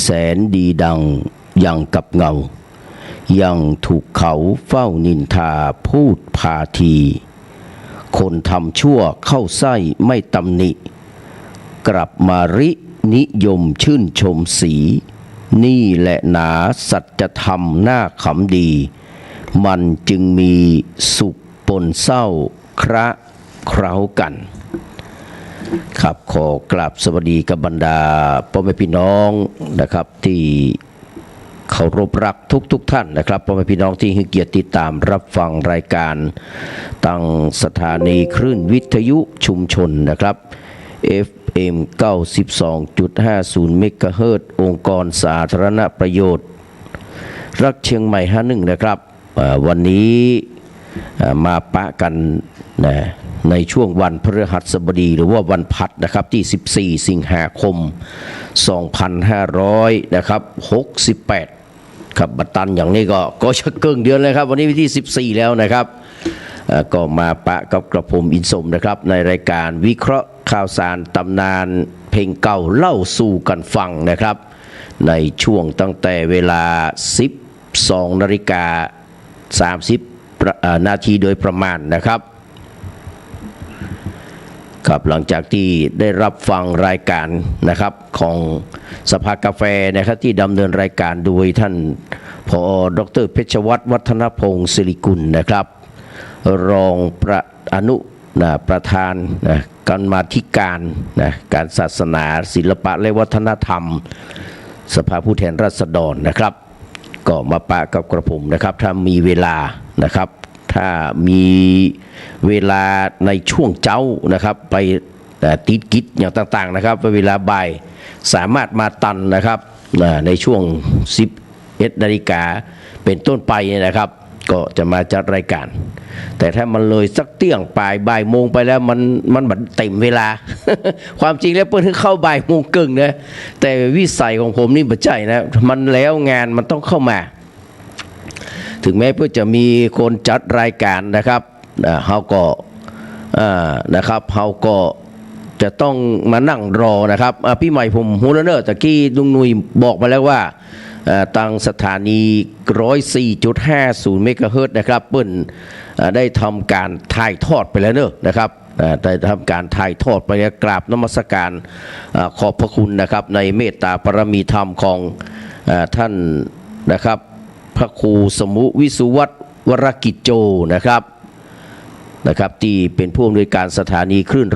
แสนดีดังยังกับเงายังถูกเขาเฝ้านินทาพูดพาทีคนทำชั่วเข้าไส้ไม่ตำหนิกลับมารินิยมชื่นชมสีนี่แหละหนาสัจธรรมหน้าขำดีมันจึงมีสุขปนเศร้าคระเคล้ากันครับขอกราบสวัสดีกับบรรดาพ่อแม่พี่น้องนะครับที่เคารพรักทุกท่านนะครับพ่อแม่พี่น้องที่ให้เกียรติติดตามรับฟังรายการตั้งสถานีคลื่นวิทยุชุมชนนะครับ FM 92.50 เมกะเฮิรตซ์องค์กรสาธารณประโยชน์รักเชียงใหม่51นะครับวันนี้มาปะกันนะในช่วงวันพฤหัสบดีหรือว่าวันพัดนะครับที่14สิงหาคม2500นะครับ68ครับบัตรตันอย่างนี้ก็จะเกินเดือนเลยครับวันนี้วันที่14แล้วนะครับก็มาปะกับกระผมอินสมนะครับในรายการวิเคราะห์ข่าวสารตำนานเพลงเก่าเล่าสู่กันฟังนะครับในช่วงตั้งแต่เวลา 12:30 นาทีโดยประมาณนะครับครับหลังจากที่ได้รับฟังรายการนะครับของสภากาแฟนะครับที่ดำเนินรายการโดยท่านผอ.ดร.เพชรวัฒน์วัฒนพงศ์ศิริกุลนะครับรองประธานกรรมาธิการการศาสนาศิลปะและวัฒนธรรมสภาผู้แทนราษฎรนะครับก็มาปะกับกระผมนะครับถ้ามีเวลานะครับถ้ามีเวลาในช่วงเจ้านะครับไปติดกิจอย่างต่างๆนะครับเวลาบ่ายสามารถมาตันนะครับในช่วง 11 นาฬิกาเป็นต้นไปนะครับก็จะมาจัดรายการแต่ถ้ามันเลยสักเที่ยงบ่ายโมงไปแล้วมันบัดเต็มเวลา ความจริงแล้วเพิ่งเข้าบ่ายโมงครึ่งนะแต่วิสัยของผมนี่บัดใจนะมันแล้วงานมันต้องเข้ามาถึงแม้เพื่อจะมีคนจัดรายการนะครับเขาก็จะต้องมานั่งรอนะครับพี่ใหม่ผมฮูลเนอร์ตะกี้ลุงนุยบอกมาแล้วว่าตั้งสถานี 104.50 เมกะเฮิรตซ์นะครับเปิ้ลได้ทำการถ่ายทอดไปแล้วเนอะนะครับได้ทำการถ่ายทอดไปแล้วกราบนมัสการขอบพระคุณนะครับในเมตตาปรมีธรรมของท่านนะครับพระครูสมุวิสุวัตรวรกิจโจนะครับที่เป็นผู้อำนวยการสถานีคลื่น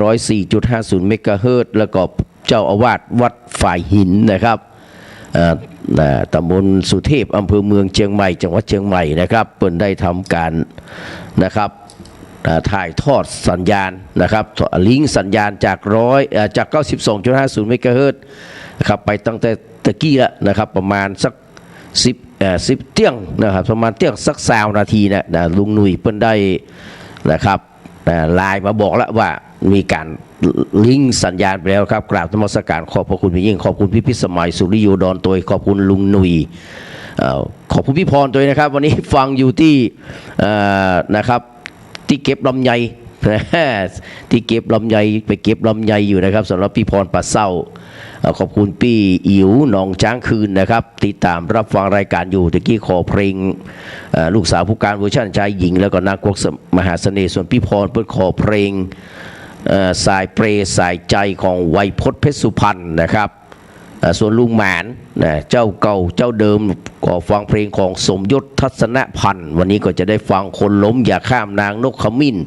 104.50 เมกะเฮิรตซ์แล้วก็เจ้าอาวาสวัดฝ่ายหินนะครับตำบลสุเทพอำเภอเมืองเชียงใหม่จังหวัดเชียงใหม่นะครับเปิดได้ทำการนะครับถ่ายทอดสัญญาณนะครับลิงก์สัญญาณจาก 92.50 เมกะเฮิรตซ์นะครับไปตั้งแต่ตะกี้แล้วนะครับประมาณสัก10 เที่ยงนะครับประมาณเที่ยงสัก20 นาทีนะลุงหนุ่ยเปิ้นได้นะครับไลน์มาบอกแล้วว่ามีการลิงก์สัญญาณไปแล้วครับกราบนมัสการขอบพระคุณพี่ยิ่งขอบคุณพี่พิสมัยสุริโยดอนตัวขอบคุณลุงหนุ่ยขอบคุณพี่พรตัวนะครับวันนี้ฟังอยู่ที่นะครับที่เก็บลำไยที่เก็บลำไยไปเก็บลำไยอยู่นะครับสำหรับพี่พรป่าเศร้าขอบคุณพี่อิ๋วหนองช้างคืนนะครับติดตามรับฟังรายการอยู่ตะกี้ขอเพลงลูกสาวผู้การเวอร์ชันชายหญิงแล้วก็นางกวักมหาเสน่ห์ส่วนพี่พรเปิดขอเพลงสายเปรสายใจของไวยพจน์เพชรสุพรรณนะครับส่วนลุงหมานเจ้าเก่าเจ้าเดิมก็ฟังเพลงของสมยศทัศนพันธ์วันนี้ก็จะได้ฟังคนล้มอย่าข้ามนางนกขมิ้น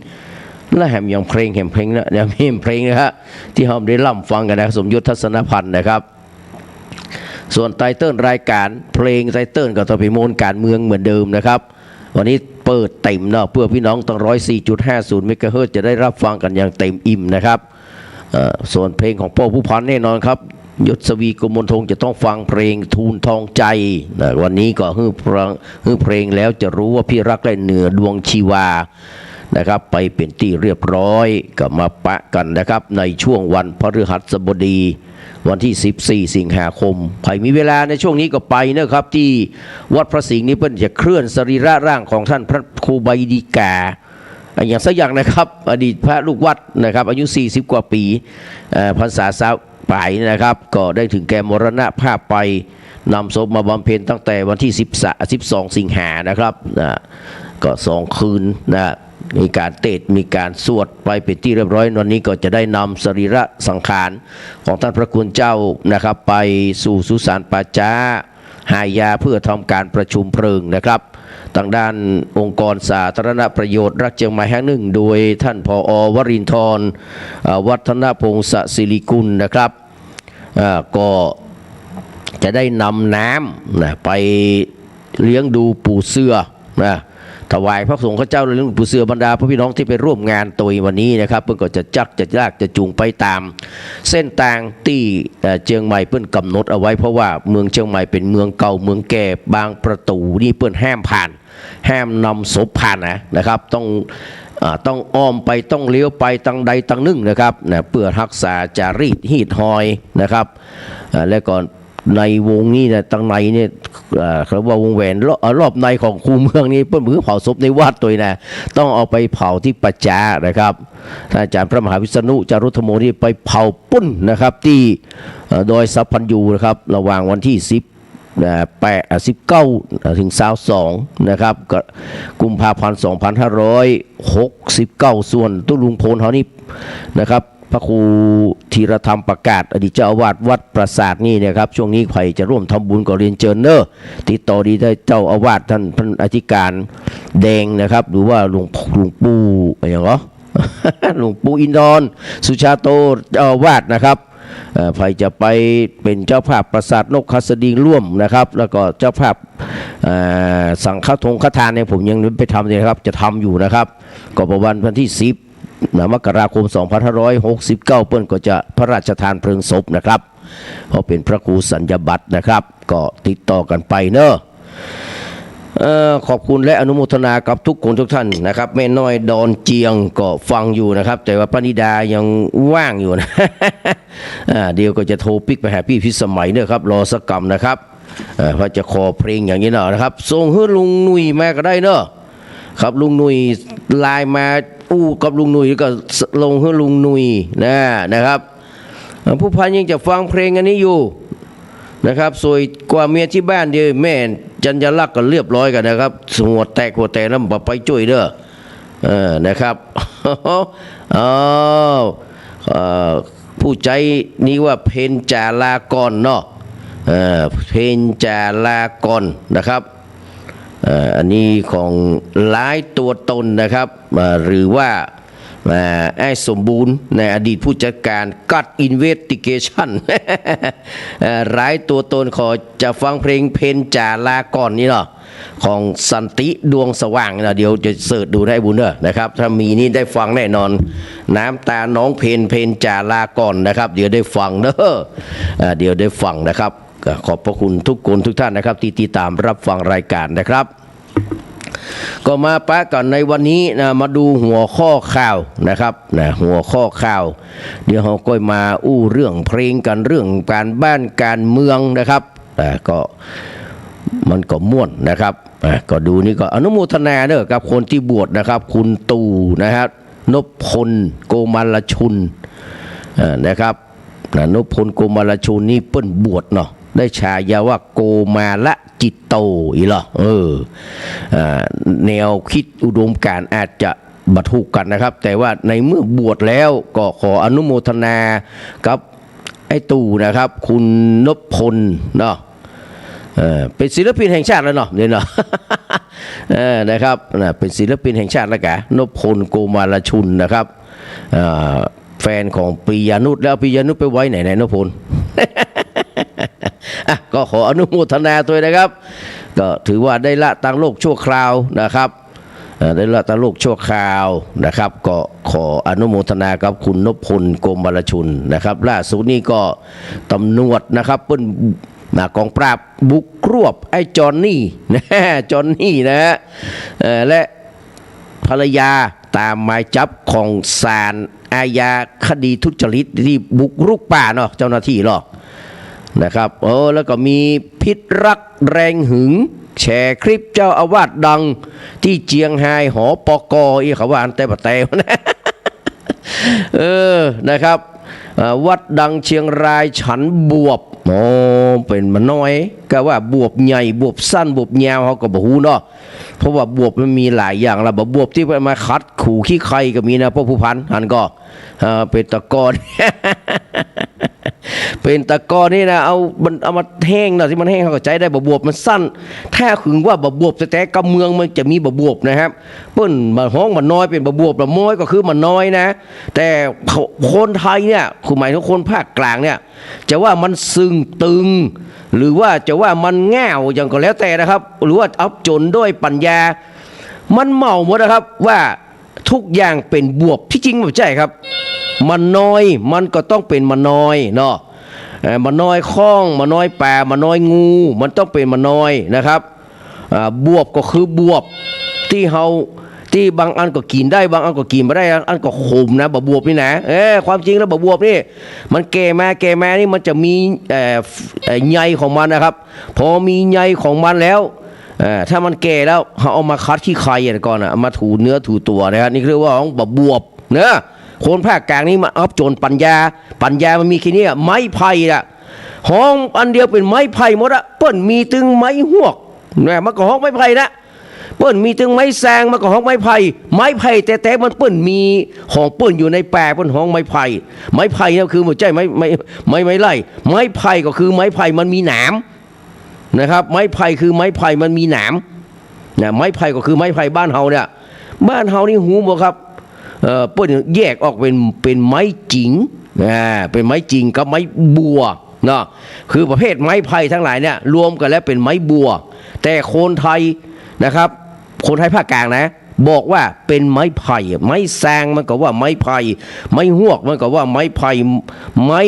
และแหมยังเพลงนะยังมีเพลงนะฮะที่เราได้ล่ำฟังกันนะสมยศทัศนพันธ์นะครับส่วนไตเติ้ลรายการเพลงไตเติ้ลก็ต้องไปโมนการเมืองเหมือนเดิมนะครับวันนี้เปิดเต็มเนาะเพื่อพี่น้องตั้ง 104.50 เมกะเฮิรตซ์จะได้รับฟังกันอย่างเต็มอิ่มนะครับส่วนเพลงของพ่อผู้พันแน่นอนครับยศวีกมลทงจะต้องฟังเพลงทูลทองใจวันนี้ก็ฮือเพลงแล้วจะรู้ว่าพี่รักและเหนือดวงชีวานะครับไปเป็นที่เรียบร้อยก็มาปะกันนะครับในช่วงวันพฤหัสบดีวันที่14สิงหาคมใครมีเวลาในช่วงนี้ก็ไปนะครับที่วัดพระสิงห์นี้เพิ่นจะเคลื่อนสรีระร่างของท่านพระครูใบดีกาอย่างสักอย่างนะครับอดีตพระลูกวัดนะครับอายุ40 กว่าปีพรรษาป ฝ่ายนะครับก็ได้ถึงแก่มรณภาพไปนำศพมาบำเพ็ญตั้งแต่วันที่12 สิงหานะครับก็2 คืนมีการเทศมีการสวดไปเป็นที่เรียบร้อยวันนี้ก็จะได้นำสรีระสังขารของท่านพระคุณเจ้านะครับไปสู่สุสานป่าช้าหายาเพื่อทำการประชุมเพลิงนะครับทางด้านองค์กรสาธารณประโยชน์รักเชียงใหม่แห่งหนึ่งโดยท่านผอ.วรินทร์วัฒนพงศศิริกุลนะครับก็จะได้นำน้ำไปเลี้ยงดูปู่เสือถวายพระสงฆ์ข้าเจ้าเรื่องปู่เสือบรรดาพระพี่น้องที่ไปร่วมงานตัววันนี้นะครับเพื่อนก็จะลากจะจูงไปตามเส้นทางที่เชียงใหม่เพื่อนกำหนดเอาไว้เพราะว่าเมืองเชียงใหม่เป็นเมืองเก่าเมืองแก่บางประตูนี่เพื่อนห้ามผ่านห้ามนำศพผ่านนะครับต้องอ้อมไปต้องเลี้ยวไปตั้งใดตั้งหนึ่งนะครับเพื่อรักษาจารีตหีดหอยนะครับและก่อนในวงนี้นะตั้งในเนี่ยเขาว่าวงแหวนรอบในของคูเมืองนี้เพื่อนมือเผาศพในวัดตัวนะต้องเอาไปเผาที่ปัจจานะครับท่านอาจารย์พระมหาวิษณุจารุธโมนี่ไปเผาปุ้นนะครับที่โดยสัพพัญญูนะครับระหว่างวันที่19 ถึง 22นะครับกุมภาพันธ์ 2569ส่วนตุ้ลุงพลเขานี่นะครับพระครูธีรธรรมประกาศอดีตเจ้าอาวาสวัดปราสาทนี่นะครับช่วงนี้ใครจะร่วมทำบุญก็เรียนเชิญเนอะติดต่อดีได้เจ้าอาวาสท่านอธิการแดงนะครับหรือว่าหลวงปู่อะไรอย่างเงี้ยหลวงปู่อินทร์สุชาโตเจ้าอาวาสนะครับใครจะไปเป็นเจ้าภาพปราสาทนกขัสดิงร่วมนะครับแล้วก็เจ้าภาพสังฆทานเนี่ยผมยังไปทำเลยครับจะทำอยู่นะครับก็ประวันที่10มกราคม 2569 เปิ้ลก็จะพระราชทานเพลิงศพนะครับเพราะเป็นพระครูสัญญาบัตรนะครับก็ติดต่อกันไปเนอะขอบคุณและอนุโมทนากับทุกคนทุกท่านนะครับแม่น้อยดอนเจียงก็ฟังอยู่นะครับแต่ว่าปณิดายังว่างอยู่นะ เดี๋ยวก็จะโทรปิกไปหาพี่พิสมัยเนอะครับรอสักกรรมนะครับเพราะจะขอเพลงอย่างนี้เนอะนะครับส่งให้ลุงหนุ่ยมาก็ได้เนอะครับลุงหนุ่ยไลน์มากับลุงหนุ่ยก็ลงให้ลุงหนุ่ยนะครับผู้พันยังจะฟังเพลงอันนี้อยู่นะครับสวยกว่าเมียที่บ้านเดียวแม่จันยลักษณ์ก็เรียบร้อยกันนะครับหัวแตกแล้วไปช่วยเด้อนะครับผู้ใจนี้ว่าเพนจาลากรเนาะเพนจาลากรนะครับอันนี้ของหลายตัวตนนะครับหรือว่าไอ้สมบูรณ์ในอดีตผู้จัดการกัดอินเวสติเกชั่นหลายตัวตนขอจะฟังเพลงเพนจาลาก่อนนี่เนาะของสันติดวงสว่างนะเดี๋ยวจะเสิร์ชดูได้บุญเนอะนะครับถ้ามีนี่ได้ฟังแน่นอนน้ำตาน้องเพนจาลาก่อนนะครับเดี๋ยวได้ฟังเนอะเดี๋ยวได้ฟังนะครับขอบพระคุณทุกคนทุกท่านนะครับที่ติดตามรับฟังรายการนะครับก็มาปะกันในวันนี้นะมาดูหัวข้อข่าวนะครับหัวข้อข่าวเดี๋ยวเราก็มาเรื่องเพลงกันเรื่องการบ้านการเมืองนะครับก็มันก็ม่วนนะครับก็ดูนี่ก็อนุโมทนาเด้อกับคนที่บวชนะครับคุณตู่นะครับนพพลโกมลชุนนะครับนพพลโกมลชุนนี่เปิ้นบวชเนาะได้ฉายาว่าโกมาละจิตโตอีหรอแนวคิดอุดมการณ์อาจจะบัถูกกันนะครับแต่ว่าในเมื่อบวชแล้วก็ขออนุโมทนากับไอ้ตู่นะครับคุณนพพลเนาะเป็นศิลปินแห่งชาติแล้วเนาะเนี่ยเนาะนะครับเป็นศิลปินแห่งชาติแล้วกะนพพลโกมาลชุนนะครับแฟนของปิยานุชแล้วปิยานุชไปไว้ไหนนพพลก็ขออนุโมทนาด้วยนะครับก็ถือว่าได้ละตังโลกชั่วคราวนะครับได้ละตังโลกชั่วคราวนะครับก็ขออนุโมทนากับคุณนพพลโกมลชุนนะครับล่าสุดนี้ก็ตำรวจนะครับเปิ้นกองปราบบุกรวบไอ้จอนนี่จอนนี่นะฮะและภรรยาตามหมายจับของศาลอาญาคดีทุจริตที่บุกรุกป่าเนาะเจ้าหน้าที่หรอนะครับแล้วก็มีพิษรักแรงหึงแชร์คลิปเจ้าอาวาสดังที่เจียงไฮ้หอปกอีเขาว่าอันแต่ปะแต่นะนะครับ วัดดังเชียงรายฉันบวบโอ้เป็นมันน้อยก็ว่าบวบใหญ่บวบสั้นบวบยาวเขาก็บอกฮู้เนาะเพราะว่าบวบมันมีหลายอย่างละบวบที่มาคัดขู่ขี้ใครก็มีนะพวกผู้พันหันก็เป็นตะกอน เป็นตะกอนนี่นะเอามาแห้งนะที่มันแห้งเขาก็ใจได้บวบมันสั้นถ้าถึงว่าบวบแต่กำเมืองมันจะมีบวบนะครับเปิ้นมาห้องมันน้อยเป็นบวบละม้อยก็คือมันน้อยนะแต่คนไทยเนี่ยคือหมายถึงคนภาคกลางเนี่ยจะว่ามันซึงตึงหรือว่าจะว่ามันแง่วอย่างก็แล้วแต่นะครับหรือว่าอับจนด้วยปัญญามันเมาหมดนะครับว่าทุกอย่างเป็นบวบที่จริงไม่ใช่ครับมันน้อยมันก็ต้องเป็นมันน้อยเนาะมันน้อยข้องมันน้อยแปรมันน้อยงูมันต้องเป็นมันน้อยนะครับบวบก็คือบวบที่บางอันก็กินได้บางอันก็กินไม่ได้อันก็ขมนะบวบนี่นะความจริงแล้วบวบนี่มันแก่มานี่มันจะมีใยของมันนะครับพอมีใยของมันแล้วถ้ามันแก่แล้วเขาเอามาคัดขี้ไข่ก่อนเอามาถูเนื้อถูตัวนะครับนี่เรียกว่าของบวบเนื้อคนภาคกลางนี่มาอับโจรปัญญามันมีแค่นี้ไม้ไผ่ละห้องอันเดียวเป็นไม้ไผ่หมดอะเปิ้นมีตึงไม้หวกเนี่ยมันก็ห้องไม้ไผ่นะเปิ้นมีตึงไม้แซงมันก็ห้องไม้ไผ่แต่มันเปิ้นมีของเปิ้นอยู่ในแปรเปิ้นห้องไม้ไผ่เนี่ยคือมันใช่ไม้ไล่ไม้ไผ่ก็คือไม้ไผ่มันมีหนามนะครับไม้ไผ่คือไม้ไผ่มันมีหนามนะไม้ไผ่ก็คือไม้ไผ่บ้านเฮาเนี่ยบ้านเฮานี่หูบ่ครับเปิ้นแยกออกเป็นไม้จิ๋งเป็นไม้จิ๋งกับไม้บัวเนาะคือประเภทไม้ไผ่ทั้งหลายเนี่ยรวมกันแล้วเป็นไม้บัวแต่คนไทยนะครับคนไทยภาคกลางนะบอกว่าเป็นไม้ไผ่ไม้แซงมันก็ว่าไม้ไผ่ไม้หวกมันก็ว่าไม้ไผ่ไม้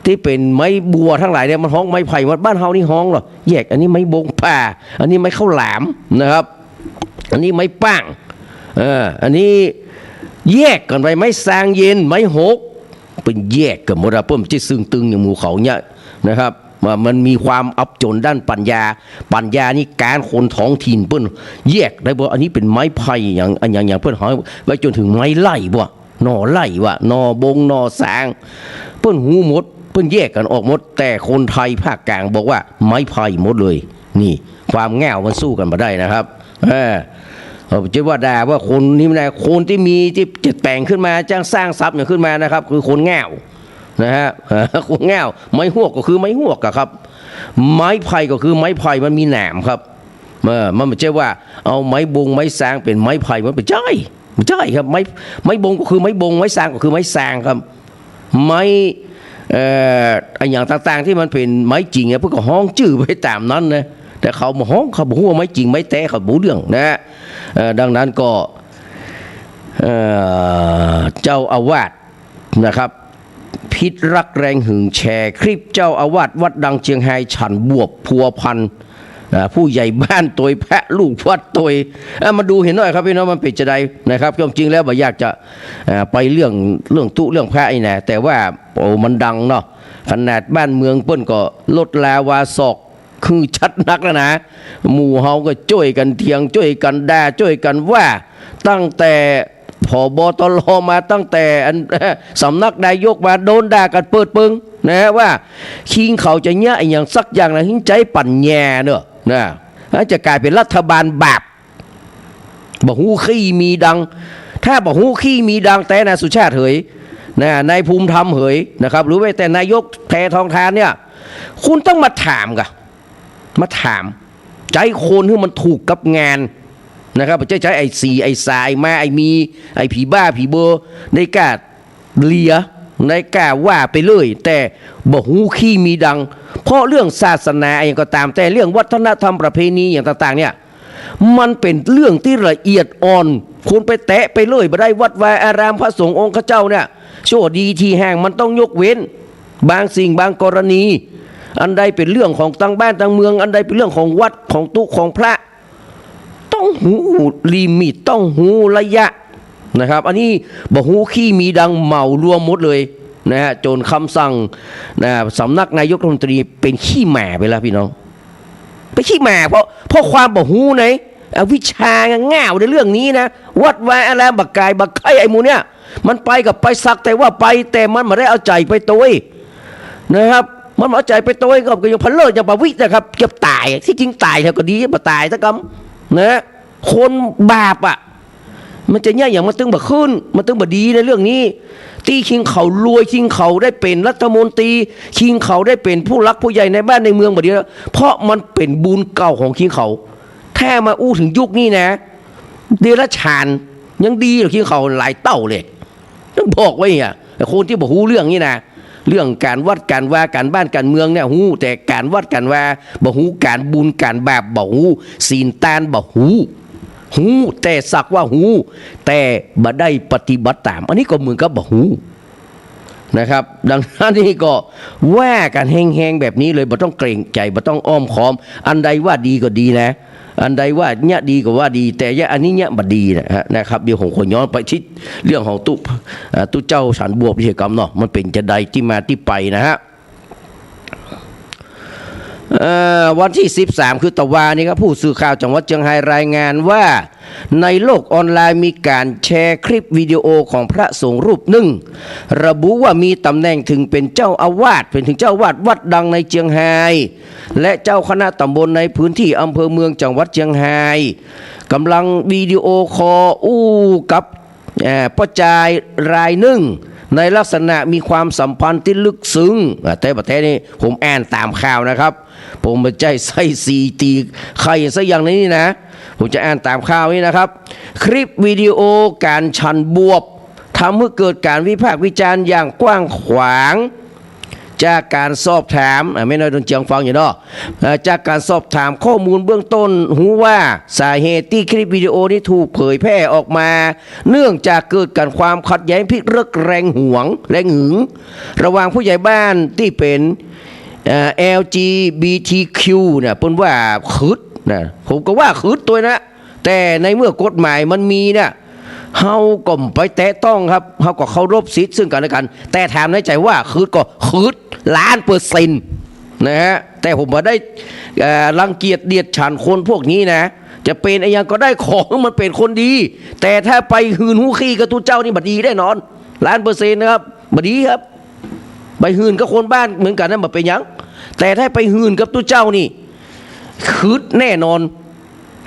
ที่เป็นไม้บัวทั้งหลายเนี่ยมันห้องไม้ไผ่วัดบ้านเฮานี่ห้องเหรอแยกอันนี้ไม้บงป่าอันนี้ไม้ข้าวหลามนะครับอันนี้ไม้ป้างอันนี้แยกกันไปไม้แซงเย็นไม้หกเป็นแยกกันหมดอะเพิ่มจะซึ่งตึงอย่างหมู่เขาเนี่ยนะครับมันมีความอับจนด้านปัญญานี่การคนท้องถิ่นเพิ่นแยกได้บ่อันนี้เป็นไม้ไผ่อย่างเพิ่นหอยไว้จนถึงไม้ไล่บ่นอไล่ว่านอบงนอแซงเพิ่นหูหมดเพิ่นแยกกันออกหมดแต่คนไทยภาคกลางบอกว่าไม้ไผ่หมดเลยนี่ความแง่วมันสู้กันมาได้นะครับจะว่าด่าว่าคนนี้นะคนที่มีที่จะแต่งขึ้นมาจ้างสร้างทรัพย์อย่างขึ้นมานะครับคือคนแง่วนะฮะคนแง่วไม้หวกก็คือไม้หวกครับไม้ไผ่ก็คือไม้ไผ่มันมีแหนมครับมันไม่ใช่ว่าเอาไม้บงไม้แซงเป็นไม้ไผ่มันเป็นใช่ครับไม้บงก็คือไม้บงไม้แซงก็คือไม้แซงครับไม้อย่างต่างๆที่มันเป็นไม้จริงเนี่ยพวกก็ห้องจื้อไปตามนั้นนะแต่เขามาห้องเขาบอกว่าไม้จริงไม้แท้เขาบูเรื่องนะดังนั้นก็เจ้าอาวาสนะครับพิษรักแรงหึงแชร์คลิปเจ้าอาวาสวัดดังเชียงไฮ้ฉันบวบพัวพันผู้ใหญ่บ้านตัวแพะลูกวัดตัวมาดูเห็นหน่อยครับพี่น้องมันเป็นจะใดนะครับจริงแล้วบ่อยากจะไปเรื่องตู้เรื่องแพะไอ้นะแต่ว่าโอ้มันดังเนาะขนาดบ้านเมืองเปิ้นก็ลดลาวาศอกคือชัดนักแล้วนะหมู่เฮาก็ช่วยกันเถียงช่วยกันด่าช่วยกันว่าตั้งแต่ผบตรมาตั้งแต่สำนักนายกมาโดนด่ากันเปิดปึงนะว่าคิงเขาจะเนี่ยอย่างสักอย่างนะหิ้งใจปั่นแย่เนอะนะจะกลายเป็นรัฐบาลแบบบ่ฮู้ขี้มีดังถ้าบ่ฮู้ขี้มีดังแต่นายสุชาติเหยนะนายภูมิธรรมเหยนะครับหรือว่าแต่นายกแพทองทานเนี่ยคุณต้องมาถามกันมาถามใจคนที่มันถูกกับงานนะครับใจไอ้สีไอ้สายมาไอ้มีไอ้ผีบ้าผีเบอร์ในกาเลียในกาว่าไปเลยแต่บ่ฮู้ขี้มีดังเพราะเรื่องศาสนาอย่างก็ตามแต่เรื่องวัฒนธรรมประเพณีอย่างต่างๆเนี่ยมันเป็นเรื่องที่ละเอียดอ่อนคุณไปแตะไปเลยบ่ได้วัดวาอารามพระสงฆ์องค์เจ้าเนี่ยโชคดีที่แห่งมันต้องยกเว้นบางสิ่งบางกรณีอันใดเป็นเรื่องของตั้งบ้านตั้งเมืองอันใดเป็นเรื่องของวัดของตุของพระต้องหูลิมิตต้องหูระยะนะครับอันนี้บ่หูขี้มีดังเหมารวมหมดเลยนะฮะจนคำสั่งนะสำนักนายกรัฐมนตรีเป็นขี้แหม่ไปแล้วพี่น้องไปขี้แหม่เพราะความบ่หูไหนวิชาง่าวในเรื่องนี้นะวัดวาอะไรบักกายบักไข่ไอ้หมูเนี่ย มันไปกับไปสักแต่ว่าไปแต่มันไม่ได้เอาใจไปตัวนะครับมันเอาใจไปตัวก็ยังพันเลิศอย่างปวินะครับเกือบตายที่จริงตายแล้วก็ดีมาตายสักคำนะคนบาปอ่ะมันจะเนี่ยอย่างมันตึงแบบขึ้นมันตึงแบบดีในเรื่องนี้ที่คิงเขารวยคิงเขาได้เป็นรัฐมนตรีคิงเขาได้เป็นผู้รักผู้ใหญ่ในบ้านในเมืองแบบนี้เพราะมันเป็นบุญเก่าของคิงเขาแท้มาอู้ถึงยุคนี้นะเดรัจฉานยังดีหรอคิงเขาหลายเต้าเลยต้องบอกไว้อ่ะคนที่บอกฮู้เรื่องนี้นะเรื่องการวัดการว่าการบ้านการเมืองเนี่ยฮู้แต่การวัดการว่าบ่ฮู้การบุญการบาปบ่ฮู้ศีลตานบ่ฮู้หูแต่สักว่าหูแต่บ่ได้ปฏิบัติตามอันนี้ก็เหมือนกับบ่หูนะครับดังนั้นนี่ก็ว่ากันแห้งๆแบบนี้เลยบ่ต้องเกรงใจบ่ต้องอ้อมค้อมอันใดว่าดีก็ดีนะอันใดว่าเนี่ยดีก็ว่าดีแต่เนี่ยอันนี้เนี่ยบ่ดีนะครับเดี๋ยวผมขอย้อนไปที่เรื่องของตุเจ้าฉันบวบพิธีกรรมเนาะมันเป็นจะใดที่มาที่ไปนะฮะวันที่13คือตะวานี่ครับผู้สื่อข่าวจังหวัดเชียงรายรายงานว่าในโลกออนไลน์มีการแชร์คลิปวิดีโอของพระสงฆ์รูปหนึ่งระบุว่ามีตำแหน่งถึงเป็นเจ้าอาวาสเป็นถึงเจ้าอาวาสวัดดังในเชียงรายและเจ้าคณะตำบลในพื้นที่อำเภอเมืองจังหวัดเชียงรายกำลังวิดีโอคอลกับป้าจายรายหนึ่งในลักษณะมีความสัมพันธ์ที่ลึกซึ้งแต่ประเทศนี้ผมอ่านตามข่าวนะครับผมไม่ใจใส่สีตีใครสักอย่างนี้นะผมจะอ่านตามข่าวนี้นะครับคลิปวิดีโอการฉันบวบทำให้เกิดการวิพากษ์วิจารณ์อย่างกว้างขวางจากการสอบถามไม่น้อยโดนเจียงฟังอยู่เนาะจากการสอบถามข้อมูลเบื้องต้นหูว่าสาเหตุที่คลิปวิดีโอนี้ถูกเผยแพร่ออกมาเนื่องจากเกิดการความขัดแย้งพิรึกแรงหวงแรงหึงระหว่างผู้ใหญ่บ้านที่เป็นLGBTQ เนี่ยเพิ่นว่าคืดนะผมก็ว่าคืดตัวนะแต่ในเมื่อกฎหมายมันมีเนี่ยเฮาก็ไปแตะต้องครับเฮาก็เคารพสิทธิ์ซึ่งกันและกันแต่ถามในใจว่าคืดก็คืด1,000,000%นะฮะแต่ผมบ่ได้รังเกียจเดียดฉันคนพวกนี้นะจะเป็นอะไรก็ได้ของมันเป็นคนดีแต่ถ้าไปหืนหูขี้กับตุเจ้านี่บ่ดีแน่นอน1,000,000%นะครับบ่ดีครับไปหืนกับคนบ้านเหมือนกันนั่นบ่เป็นหยังแต่ถ้าไปหืนกับตุเจ้านี่คืดแน่นอน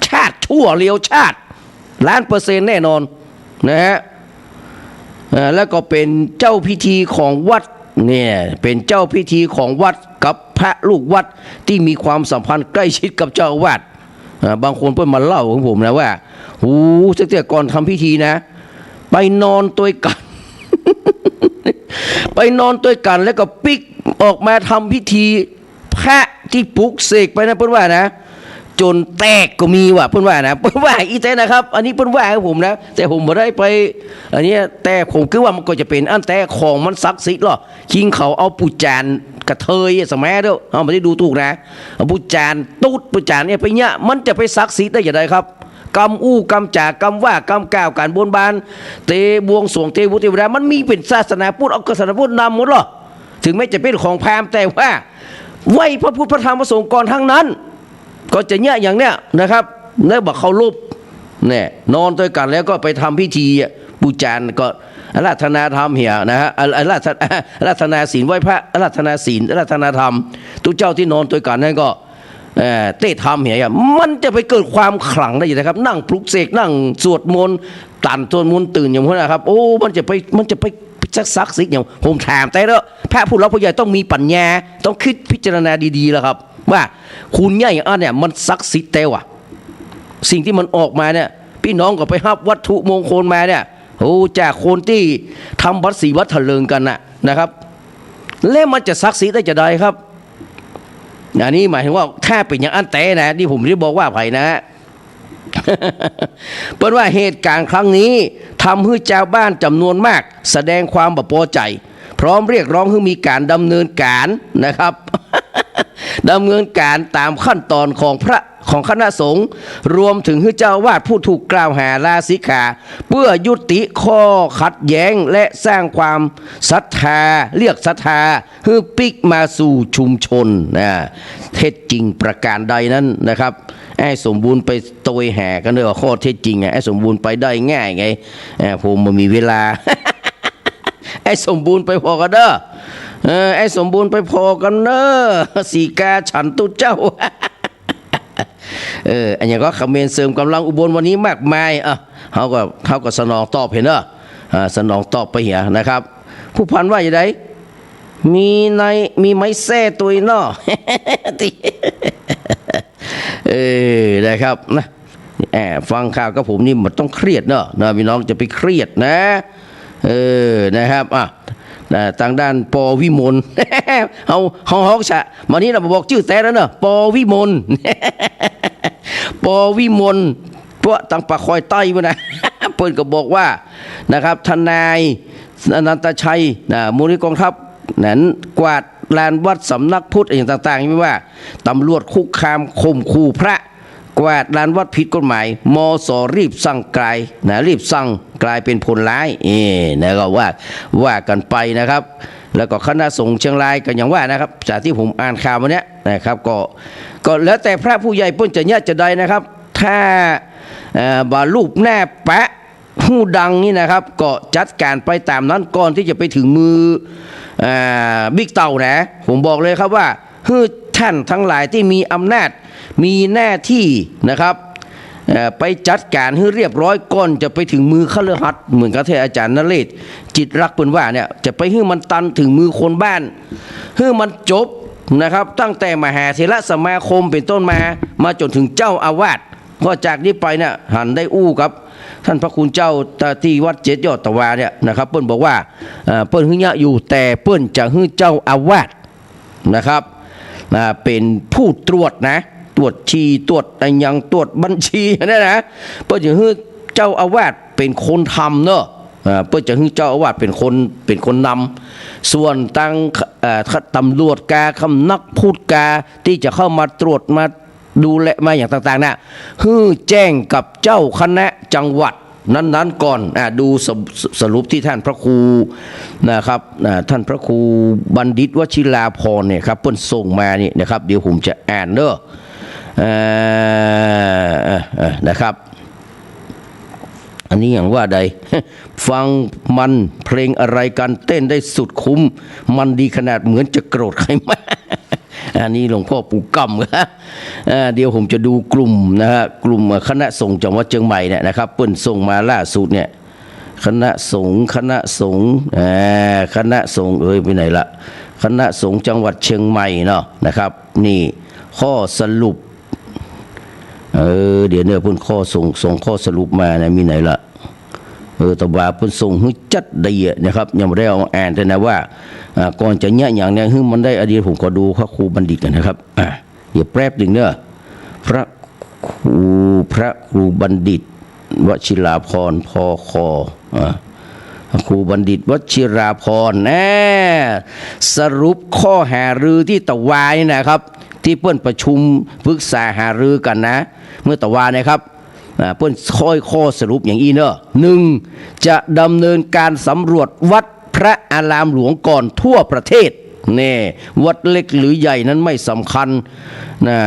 ชาติชั่วเลียวชาติ1,000,000%แน่นอนนะฮะแล้วก็เป็นเจ้าพิธีของวัดเนี่ยเป็นเจ้าพิธีของวัดกับพระลูกวัดที่มีความสัมพันธ์ใกล้ชิดกับเจ้าอาวาสบางคนเพิ่นมาเล่าของผมนะว่าหูตั้งแต่ก่อนทำพิธีนะไปนอนตัวกัน ไปนอนตัวกันแล้วก็ปิกออกมาทำพิธีพระที่ปลุกเสกไปนะเพิ่นว่านะจนแตกก็มีว่ะเพิ่นว่านะเพิ่นว่าอีแต่นะครับอันนี้เพิ่นว่าให้ผมนะแต่ผมบ่ได้ไปอันนี้แต่ผมคิดว่ามันก็จะเป็นอันแต่ของมันศักดิ์สิทธิ์หรอคิงเขาเอาปุจานกระเทยสมัยเด้อเอาไม่ได้ดูถูกนะเอาปุจานตูดปุจานเนี่ยไปเนี่ยมันจะไปศักดิ์สิทธิ์ได้อย่างไรครับกรรมอู้กรรมจากกรรมว่ากรรมกล่าวการบนบานเตบวงสรวงเตวุติเวลามันมีเป็นศาสนาพุทธเอาศาสนาพุทธนำหมดหรอถึงแม้จะเป็นของพราหมณ์แต่ว่าไว้พระพุทธพระธรรมพระสงฆ์ก่อนทั้งนั้นก็จะเนี่ยอย่างเนี้ยนะครับแล้วบอกเขาลบเนี่ยนอนด้วยกันแล้วก็ไปทำพิธีบูชาก็อาราธนาธรรมเหี่ยนะฮะอาราธนาศีลไหว้พระอาราธนาศีลอาราธนาธรรมทุกเจ้าที่นอนด้วยกันนั่นก็เต้ทำเหี่ยมันจะไปเกิดความขลังได้ยังไงครับนั่งปลุกเสกนั่งสวดมนต์ตันสวดมนต์ตื่นอย่างพวกนั้นครับโอ้มันจะไปซักซิกอย่างผมถามแต่แล้วพระผู้รับผู้ใหญ่ต้องมีปัญญาต้องคิดพิจารณาดีๆแล้วครับว่าคุณเนี่ยอย่างนั้นเนี่ยมันศักดิ์สิทธิ์แต่ว่าสิ่งที่มันออกมาเนี่ยพี่น้องก็ไปรับวัตถุมงคลมาเนี่ยโอ้จากคนที่ทำวัดศรีวัดเถลิงกันนะครับแล้วมันจะศักดิ์สิทธิ์ได้จะได้ครับอันนี้หมายถึงว่าถ้าเป็นอย่างอันแต่นะที่ผมได้บอกว่าไผ่นะ เพราะว่าเหตุการณ์ครั้งนี้ทำให้ชาวบ้านจำนวนมากแสดงความบ่พอใจพร้อมเรียกร้องให้มีการดำเนินการนะครับ ดำเนินการตามขั้นตอนของคณะสงฆ์รวมถึงให้เจ้าอาวาสผู้ถูกกล่าวหาลาสิกขาเพื่อยุติข้อขัดแย้งและสร้างความศรัทธาเรียกศรัทธาให้ปิกมาสู่ชุมชนนะเท็จจริงประการใดนั้นนะครับไอ้สมบูรณ์ไปโตยแห่กันเลยว่าข้อเท็จจริงไอ้สมบูรณ์ไปได้ง่ายไงผมมันมีเวลา ให้สมบูรณ์ไปพอกันเด้อไอ้สมบูรณ์ไปพอกันเนอะสีกาฉันตุเจ้า อันนี้ก็คอมเมนต์เสริมกำลังอุบลวันนี้มากมายเขาก็สนองตอบเห็นเนอะสนองตอบไปเหียนะครับ ผู้พันว่าอย่างไรมีไม้แซ่ตัวเนาะ นะครับนะฟังข่าวกับผมนี่มันต้องเครียดเนอะพี่น้องจะไปเครียดนะนะครับทางด้านปวิมล เฮาชะวันนี้เราบอกชื่อแต่แล้วเนอะปวิมล ปวิมลพวกตังปากคอยใต้มานะ เปิ้นก็บอกว่านะครับทนายอนันตชัยมูลนิธิกองทัพนั้นกวาดลานวัดสำนักพุทธอย่างต่างๆไม่ว่าตำรวจคุกคามข่มขู่พระกวาดลานวัดผิดกฎหมายมสรีบสั่งกลายรีบสั่งกลายเป็นผลร้ายนะก็ว่ากันไปนะครับแล้วก็คณะสงฆ์เชียงรายก็อย่างว่านะครับจากที่ผมอ่านข่าววันนี้นะครับก็แล้วแต่พระผู้ใหญ่เปิ้นจะเนี่ยจะใดนะครับถ้าบารูปแน่แปะผู้ดังนี่นะครับก็จัดการไปตามนั้นก่อนที่จะไปถึงมือบิ๊กเต่านะผมบอกเลยครับว่าท่านทั้งหลายที่มีอำนาจมีหน้าที่นะครับไปจัดการให้เรียบร้อยก่อนจะไปถึงมือฆฤหัสถ์เหมือนกับที่อาจารย์นเรศจิตรักเปิ้นว่าเนี่ยจะไปให้มันตันถึงมือคนบ้านให้มันจบนะครับตั้งแต่มหาเถรสมาคมเป็นต้นมาจนถึงเจ้าอาวาสก็จากนี้ไปเนี่ยหันได้อู้กับท่านพระคุณเจ้าที่วัดเจ็ดยอดตะวาเนี่ยนะครับเปิ้นบอกว่าเปิ้นหึเนี่ยอยู่แต่เปิ้นจะให้เจ้าอาวาสนะครับเป็นผู้ตรวจนะตรวจชีตรวจอะไรยังตรวจบัญชีนะเพื่อจะให้เจ้าอาวาสเป็นคนทำเนอะเพื่อจะให้เจ้าอาวาสเป็นคนนำส่วนตั้งตำรวจกาคำนักพูดกาที่จะเข้ามาตรวจมาดูแลมาอย่างต่างๆนะให้แจ้งกับเจ้าคณะจังหวัดนั้นก่อนดูสรุปที่ท่านพระครูนะครับท่านพระครูบัณฑิตวชิราพรเนี่ยครับเพิ่นส่งมานี่นะครับเดี๋ยวผมจะอ่านเนอะนะครับอันนี้อย่างว่าใด ฟังมันเพลงอะไรกันเต้นได้สุดคุ้มมันดีขนาดเหมือนจะโกรธใครมา อันนี้หลวงพ่อปู่กำครับเดี๋ยวผมจะดูกลุ่มนะฮะกลุ่มคณะสงฆ์จังหวัดเชียงใหม่เนี่ยนะครับเปิ้นส่งมาล่าสุดเนี่ยคณะสงฆ์คณะสงฆ์ไปไหนละคณะสงฆ์จังหวัดเชียงใหม่เนาะนะครับนี่ข้อสรุปเดี๋ยวเนี่ยเพิ่นข้อส่งข้อสรุปมานะมีไหนละตบาเพิ่นส่งให้จัดได้นะครับยังไม่ได้เอาอ่านแต่นะว่าก่อนจะเนี่ยอย่างนี้ให้มันได้อดีตผมก็ดูพระครูบัณฑิตกันนะครับเดี๋ยวแป๊บหนึ่งเนอะพระครูบัณฑิตวชิราพรพคครูบัณฑิตวชิราพรสรุปข้อหารือที่ตะวายนะครับที่เปิ้นประชุมปรึกษาหารือกันนะเมื่อตะวานะครับเปิ้นข้อสรุปอย่างอีเนอะ1จะดำเนินการสำรวจวัดพระอารามหลวงก่อนทั่วประเทศนี่วัดเล็กหรือใหญ่นั้นไม่สำคัญนะ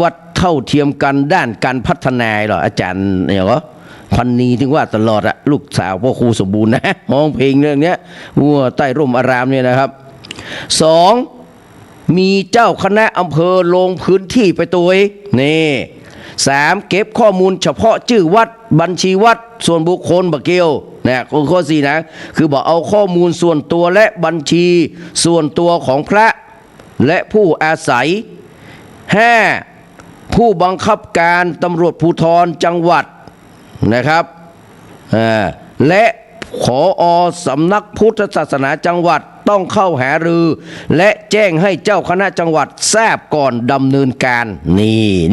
วัดเท่าเทียมกันด้านการพัฒนาหรออาจารย์เนี่ยเหรอพันนีถึงว่าตลอดอะลูกสาวพ่อครูสมบูรณ์นะมองเพลงเรื่องนี้วัวใต้ร่มอารามเนี่ยนะครับ2มีเจ้าคณะอำเภอลงพื้นที่ไปตัวนี่3เก็บข้อมูลเฉพาะชื่อวัดบัญชีวัดส่วนบุคคลบักเกียวนะข้อ4นะคือบอกเอาข้อมูลส่วนตัวและบัญชีส่วนตัวของพระและผู้อาศัย5ผู้บังคับการตำรวจภูธรจังหวัดนะครับและผอ.สำนักพุทธศาสนาจังหวัดต้องเข้าหารือและแจ้งให้เจ้าคณะจังหวัดทราบก่อนดำเนินการ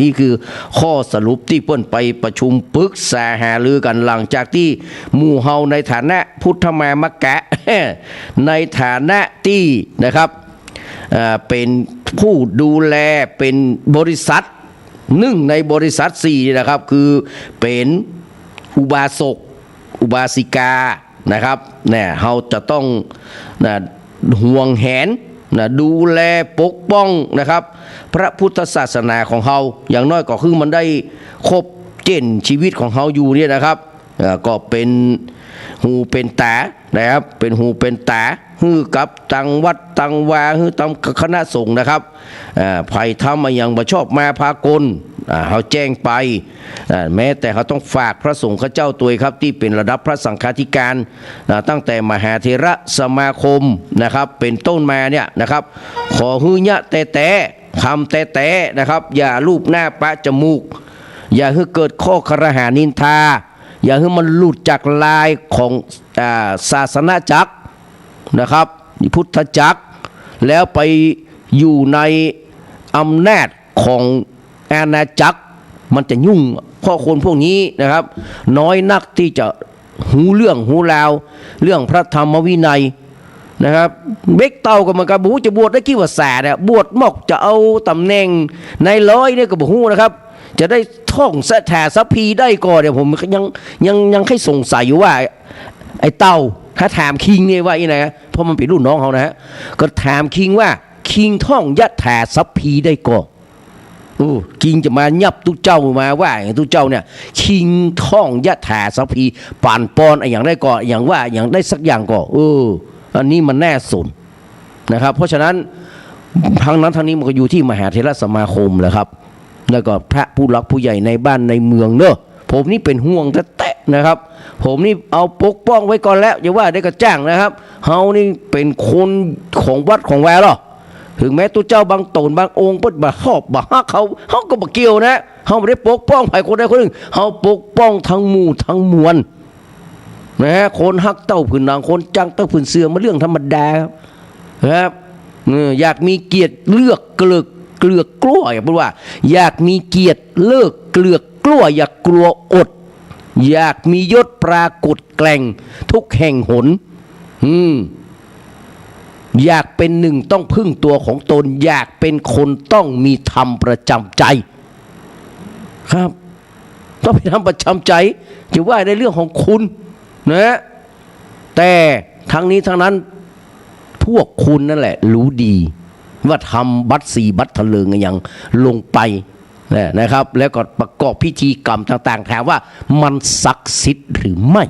นี่คือข้อสรุปที่เปิ้นไปประชุมปรึกษาหารือกันหลังจากที่หมู่เฮาในฐานะพุทธมามกะ ในฐานะที่นะครับเป็นผู้ดูแลเป็นบริษัทในบริษัท4นะครับคือเป็นอุบาสกอุบาสิกานะครับเนี่ยเราจะต้องห่วงแหนดูแลปกป้องนะครับพระพุทธศาสนาของเราอย่างน้อยก็คือมันได้ครบเจนชีวิตของเราอยู่เนี่ยนะครับก็เป็น หูเป็นตานะครับเป็นหูเป็นตาฮือกับตังวัดตังวาฮือตามคณะสงฆ์นะครับไผ่ทำมาอย่างบ่ชอบมาพากลเขาแจ้งไปแม้แต่เขาต้องฝากพระสงฆ์ข้าเจ้าตัวครับที่เป็นระดับพระสังฆาธิการตั้งแต่มหาเถระสมาคมนะครับเป็นต้นมาเนี่ยนะครับขอฮือยะแต่คำแต่นะครับอย่าลูบหน้าปะจมูกอย่าให้เกิดข้อครหานินทาอย่าให้มันหลุดจากลายของศาสนาจักรนะครับพุทธจักรแล้วไปอยู่ในอำนาจของอาณาจักรมันจะยุ่งเพราะคนพวกนี้นะครับน้อยนักที่จะหูเรื่องหูราวเรื่องพระธรรมวินัยนะครับเบกเต้าก็มันก็บูจะบวชได้กี่ว่าแสเนี่ยบวชหมอกจะเอาตำแหน่งในร้อยเนี่ยก็บูนะครับจะได้ท่องสะแถสัพพีได้ก่อนเดี๋ยวผมยังให้สงสัยอยู่ว่าไอ้เต้าถ้าถามคิงเนี่ยว่ายังไงเพราะมันเป็นรุ่นน้องเขานะฮะก็ถามคิงว่าคิงท่องยะแถสัพพีได้ก่อนคิงจะมายับตุเจ้ามาว่าอย่างตุเจ้าเนี่ยคิงท่องยะแถสัพพีป่านปอนไอ้อย่างได้ก่อนอย่างว่าอย่างได้สักอย่างก่อนอันนี้มันแน่สนนะครับเพราะฉะนั้นทางนั้นทางนี้มันก็อยู่ที่มหาเถรสมาคมแหละครับแล้วก็พระผู้หลักผู้ใหญ่ในบ้านในเมืองเนอะผมนี่เป็นห่วงแตะนะครับผมนี่เอาปกป้องไว้ก่อนแล้วอย่าว่าได้กระจ้างนะครับเฮานี่เป็นคนของวัดของแวร์หรอถึงแม้ตัวเจ้าบางตนบางองค์ปุ๊บบ่ชอบบ่ฮักเขาก็บ่เกี่ยวนะเฮาไม่ได้ปกป้องใครคนใดคนหนึ่งเฮาปกป้องทั้งหมู่ทั้งมวลนะฮะคนฮักเต้าผืนหนังคนจังเต้าผืนเสือมาเรื่องธรรมดาครับอยากมีเกียรติเลือกเกลือกกลัวอย่าพูดว่าอยากมีเกียรติเลิกเกลือกกลัวอย่ากลัวอดอยากมียศปรากฏแกล่งทุกแห่งหนอยากเป็นหนึ่งต้องพึ่งตัวของตนอยากเป็นคนต้องมีธรรมประจำใจครับต้องไปทำประจำใจจะว่าในเรื่องของคุณนะแต่ทั้งนี้ทั้งนั้นพวกคุณนั่นแหละรู้ดีว่าทำบัตรสีบัตรทะเลิงอย่างลงไปนะครับแล้วก็ประกอบพิธีกรรมต่างๆถามว่ามันศักดิ์สิทธิ์หรือไม่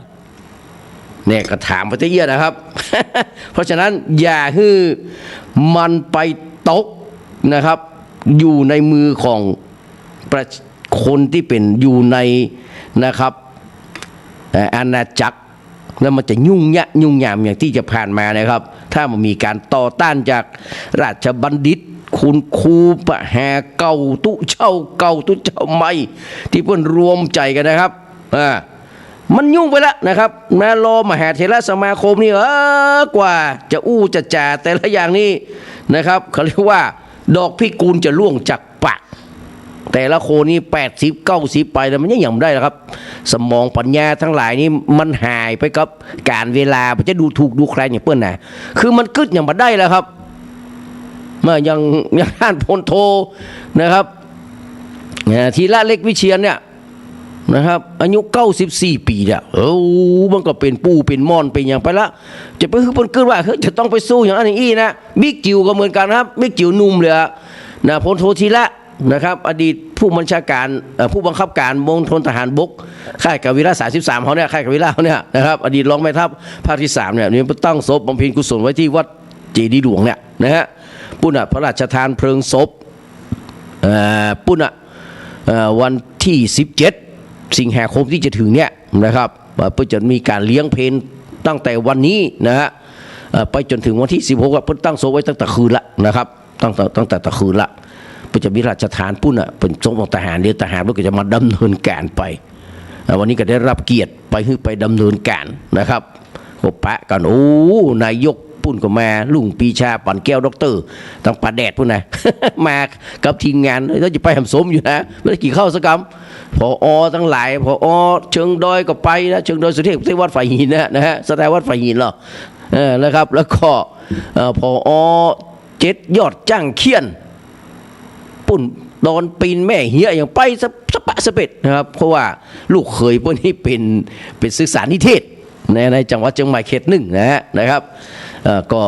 เนี่ยก็ถามพระเจ้านะครับ เพราะฉะนั้นอย่าให้มันไปตกนะครับอยู่ในมือของคนที่เป็นอยู่ในนะครับอาณาจักรแล้วมันจะยุ่งยากยุ่งยามอย่างที่จะผ่านมานะครับถ้ามันมีการต่อต้านจากราชบัณฑิตคุณครูปะแห่เก่าตุเช่าเก่าตุเช่าใหม่ที่เพื่อนรวมใจกันนะครับมันยุ่งไปแล้วนะครับแม้รอมหาเถรสมาคมนี่กว่าจะอู้จะจ่าแต่ละอย่างนี้นะครับเขาเรียกว่าดอกพิกุลจะล่วงจากปากแต่ละโคนี่80-90ไปแล้วมันยังไม่ได้แล้วครับสมองปัญญาทั้งหลายนี่มันหายไปกับการเวลามันจะดูถูกดูใครอย่างเปิ้ลนะคือมันกึศอย่างมาได้แล้วครับเมื่อยังท่านพลโทนะครับทีละเล็กวิเชียนเนี่ยนะครับอายุ94 ปีเนี่ยมันก็เป็นปูเป็นม่อนเป็นอย่างไปละจะไปคือมันเกิดว่าจะต้องไปสู้อย่างนั้นอย่างนี้นะบิ๊กจิ๋วก็เหมือนกันครับบิ๊กจิ๋วนุ่มเลยนะพลโททีละนะครับอดีตผู้บัญชาการผู้บังคับการมณฑลทหารบกค่ายกวีระ33เขาเนี่ยค่ายกวีระเขาเนี่ยนะครับอดีตรองแม่ทัพภาคที่3เนี่ยนี่ตั้งศพบำเพ็ญกุศลไว้ที่วัดเจดีย์หลวงเนี่ยนะฮะปุ่นพระราชทานเพลิงศพปุ่นวันที่17 สิงหาคมที่จะถึงเนี่ยนะครับเพื่อจะมีการเลี้ยงเพลตั้งแต่วันนี้นะฮะไปจนถึงวันที่16เพิ่นตั้งศพไว้ตั้งแต่คืนละนะครับตั้งแต่ตะคืนละเพื่อจะมีราชทานปุ่นเป็นทรงของทหารเดี๋ยวทหารก็จะมาดำเนินการไปวันนี้ก็ได้รับเกียรติไปดำเนินการนะครับก็ปะกันนายกปุ่นก็มาลุงปีชาปั่นแก้วด็อกเตอร์ตั้งป่าแดดปุ่นนะมากับทีมงานแล้วจะไปหำสมอยู่นะไม่ได้กี่เข้าสักคำพอทั้งหลายพอเชิงดอยก็ไปนะเชิงดอยสุเทพที่วัดฝ่ายหินนะฮะสถานวัดฝ่ายหินหรอนะครับแล้วก็พอ7 ยอดจ้างเคียนปุ่นตอนปีนแม่เหี้ยอย่างไปสะปะสะเป็ดนะครับเพราะว่าลูกเขยพวกนี้เป็นศึกษานิเทศในจังหวัดเชียงใหม่เขต 1นะครับก็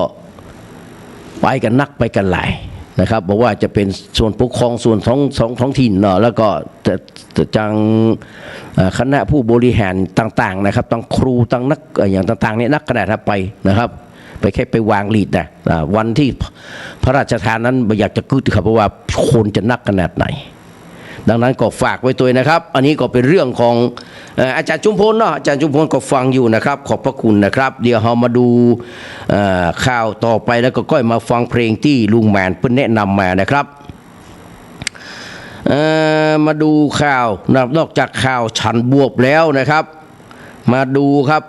ไปกันนักไปกันหลาย นะครับบอกว่าจะเป็นส่วนปกครองส่วนท้องถิ่นเนาะแล้วก็จังคณะผู้บริหารต่างๆนะครับตั้งครูตั้งนักอย่างต่างๆเนี่ยนักกระดาษไปนะครับไปแค่ไปวางลีดนะวันที่พระราชทานนั้นไม่อยากจะกึดครับเพราะว่าคนจะนักขนาดไหนดังนั้นก็ฝากไว้ตัวนะครับอันนี้ก็เป็นเรื่องของอาจารย์จุมพลเนาะอาจารย์จุมพลก็ฟังอยู่นะครับขอบพระคุณนะครับเดี๋ยวเรามาดูข่าวต่อไปแล้วก็มาฟังเพลงที่ลุงแมนเพิ่นแนะนำมานะครับมาดูข่าวนอกจากข่าวฉันบวบแล้วนะครับมาดูครับ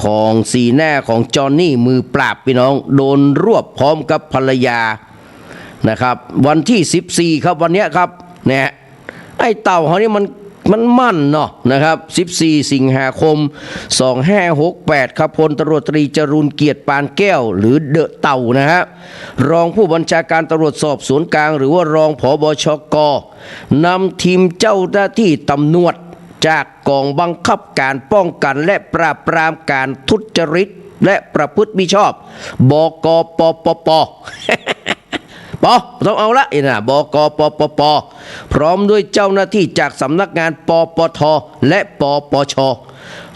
ของสีแน่ของจอห์นนี่มือปราบพี่น้องโดนรวบพร้อมกับภรรยานะครับวันที่14ครับวันนี้ครับเนี่ยไอ้เต่าเขานี่มันมั่นเนาะนะครับ14สิงหาคม2568ครับพลตำรวจตรีจรูญเกียรติปานแก้วหรือเดอะเต่านะฮะรองผู้บัญชาการตำรวจสอบสวนกลางหรือว่ารองผบชกนำทีมเจ้าหน้าที่ตำรวจจากกองบังคับการป้องกันและปราบปรามการทุจริตและประพฤติมิชอบบกปปปต้องเอาละนะบกปปปพร้อมด้วยเจ้าหน้าที่จากสำนักงานปปทและปปช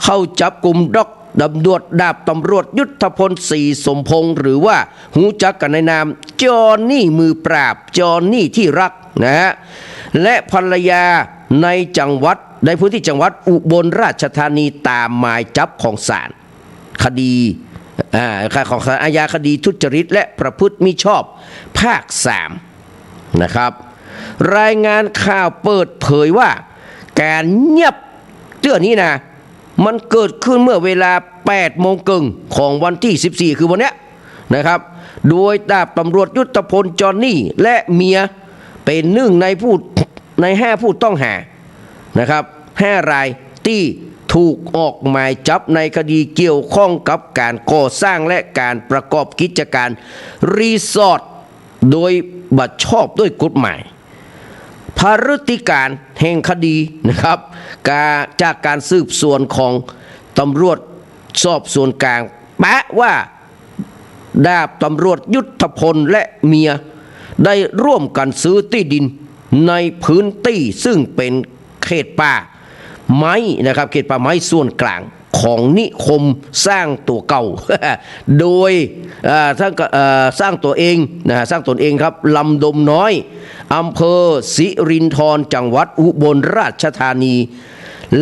เข้าจับกลุ่มดาบตำรวจยุทธพลศรีสมพงษ์หรือว่าหูจักกันในนามจอห์นนี่มือปราบจอห์นนี่ที่รักนะฮะและภรรยาในพื้นที่จังหวัดอุบลราชธานีตามหมายจับของศาลคดีของศาลอาญาคดีทุจริตและประพฤติมิชอบภาค3นะครับรายงานข่าวเปิดเผยว่าการเงียบเรื่องนี้นะมันเกิดขึ้นเมื่อเวลา 8 โมงครึ่งของวันที่14คือวันนี้นะครับโดยดาบตำรวจยุทธพลจอห์นนี่และเมียเป็นหนึ่งใน5ผู้ต้องหานะครับ5รายที่ถูกออกหมายจับในคดีเกี่ยวข้องกับการก่อสร้างและการประกอบกิจการรีสอร์ทโดยบัชอบด้วยกฎหมายภารติการแห่งคดีนะครับจากการสืบสวนของตำรวจสอบสวนกลางแปะว่าดาบตำรวจยุทธพลและเมียได้ร่วมกันซื้อที่ดินในพื้นที่ซึ่งเป็นเขตป่าไม้นะครับเขตป่าไม้ส่วนกลางของนิคมสร้างตัวเก่า โดยสร้างตัวเองสร้างตนเองครับลำดมน้อยอำเภอสิรินธรจังหวัดอุบลราชธานี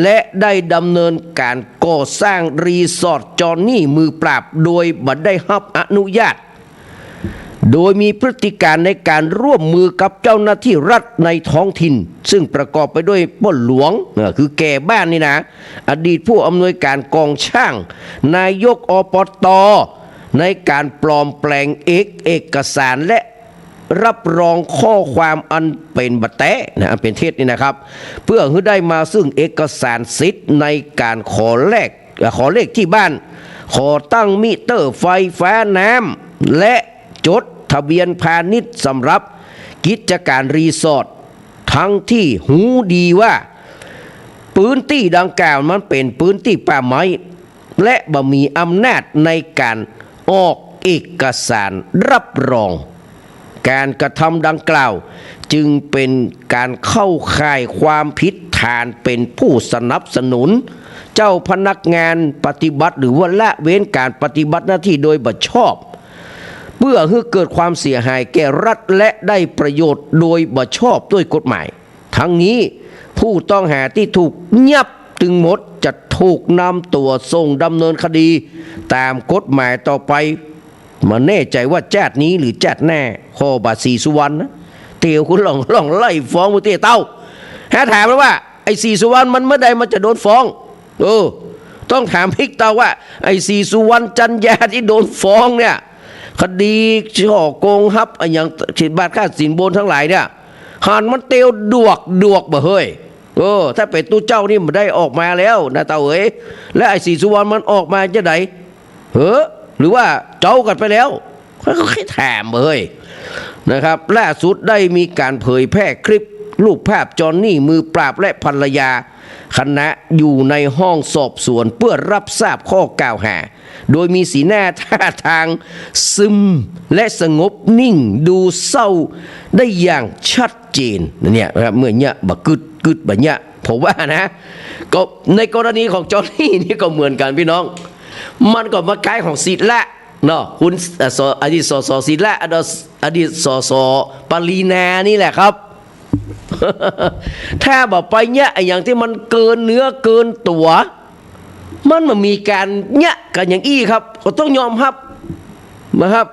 และได้ดำเนินการก่อสร้างรีสอร์ทจอห์นนี่มือปราบโดยบัดได้รับอนุญาตโดยมีพฤติการในการร่วมมือกับเจ้าหน้าที่รัฐในท้องถิ่นซึ่งประกอบไปด้วยป้นหลวงคือแก่บ้านนี่นะอดีตผู้อำนวยการกองช่างนายกอปต.ในการปลอมแปลงเอกสารและรับรองข้อความอันเป็นบัตแตะอันเป็นเท็จนี่นะครับเพื่อให้ได้มาซึ่งเอกสารสิทธิ์ในการขอเลขที่บ้านขอตั้งมิเตอร์ไฟฟ้าน้ำและจดทะเบียนพาณิชย์สำหรับกิจการรีสอร์ททั้งที่หูดีว่าพื้นที่ดังกล่าวมันเป็นพื้นที่ป่าไม้และบ่มีอำนาจในการออกเอกสารรับรองการกระทำดังกล่าวจึงเป็นการเข้าข่ายความผิดฐานเป็นผู้สนับสนุนเจ้าพนักงานปฏิบัติหรือว่าละเว้นการปฏิบัติหน้าที่โดยบัชอบเพื่อให้เกิดความเสียหายแก่รัฐและได้ประโยชน์โดยบัชอบด้วยกฎหมายทั้งนี้ผู้ต้องหาที่ถูกยับตึงหมดจะถูกนำตัวส่งดำเนินคดีตามกฎหมายต่อไปมาแน่ใจว่าแจดนี้หรือแจดแน่ข้อบาสีสุวรรณนะเตียวคุณลองไล่ฟ้องมือเตี้ยเต้าถามแล้วว่าไอ้สีสุวรรณมันเมื่อใดมันจะโดนฟ้องต้องถามพิกเต้าว่าไอ้สีสุวรรณจันยาที่โดนฟ้องเนี่ยคดีช่อโกงฮับอย่างฉีดบาทค่าสินบนทั้งหลายเนี่ยหันมันเตียวดวกบ่เฮ้ยถ้าเป็นตู้เจ้านี่มันได้ออกมาแล้วนะเต้าเอ๋ยและไอ้สีสุวรรณมันออกมาจะไหนหรือว่าเจ้ากันไปแล้วเขาแค่ถามเฮ้ยนะครับล่าสุดได้มีการเผยแพร่คลิป รูปภาพจอห์นนี่มือปราบและภรรยาคณะอยู่ในห้องสอบสวนเพื่อรับทราบข้อกล่าวหาโดยมีสีหน้าท่าทางซึมและสงบนิ่งดูเศร้าได้อย่างชัดเจนเนี่ยครับเมื่อเนี่ยบักกึดแบบเนี่ยผมว่านะก็ในกรณีของจอห์นนี่นี่ก็เหมือนกันพี่น้องมันก็มาคล้ายของศิละเนาะคุณอดีตสสศิละอดีตสสปรีนานี่แหละครับ ถ้าบอกไปเนี่ยอย่างที่มันเกินเนื้อเกินตัวมันมีการเนี่ยกันอย่างอี้ครับก็ต้องยอมรับนะครับ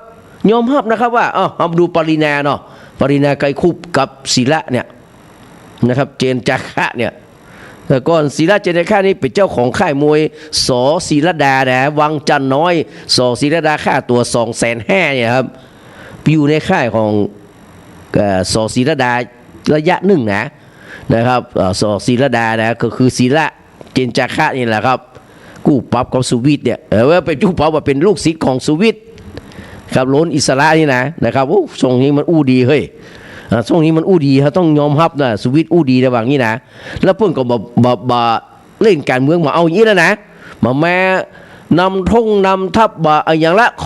ยอมรับนะครับว่าเอาดูปรินาเนาะปรินาไกรคุปกับศิละเนี่ยนะครับเจนจักระเนี่ยแต่ก่อนศิละเจนจักระนี่เป็นเจ้าของค่ายมวยสอศิรดานะวังจันน้อยสอศิรดาค่าตัว250,000เนี่ยครับอยู่ในค่ายของสอศิรดาระยะหนึ่งนะครับสอศิรดานะก็คือศิละเจนจักระนี่แหละครับกู้ปั๊บกับสุวิทย์เนี่ยว่าเป็นกู้ปั๊บว่าเป็นลูกศิษย์ของสุวิทย์ครับล้นอิสระนี่นะครับโอ้ทรงนี้มันอู้ดีเฮ้ยทรงนี้มันอู้ดีเขาต้องยอมรับนะสุวิทย์อู้ดีระหว่างนี้นะแล้วเพิ่นก็บ่เล่นการเมืองมาเอาอย่างนี้แล้วนะมาแม่นำทัพบ่อย่างละข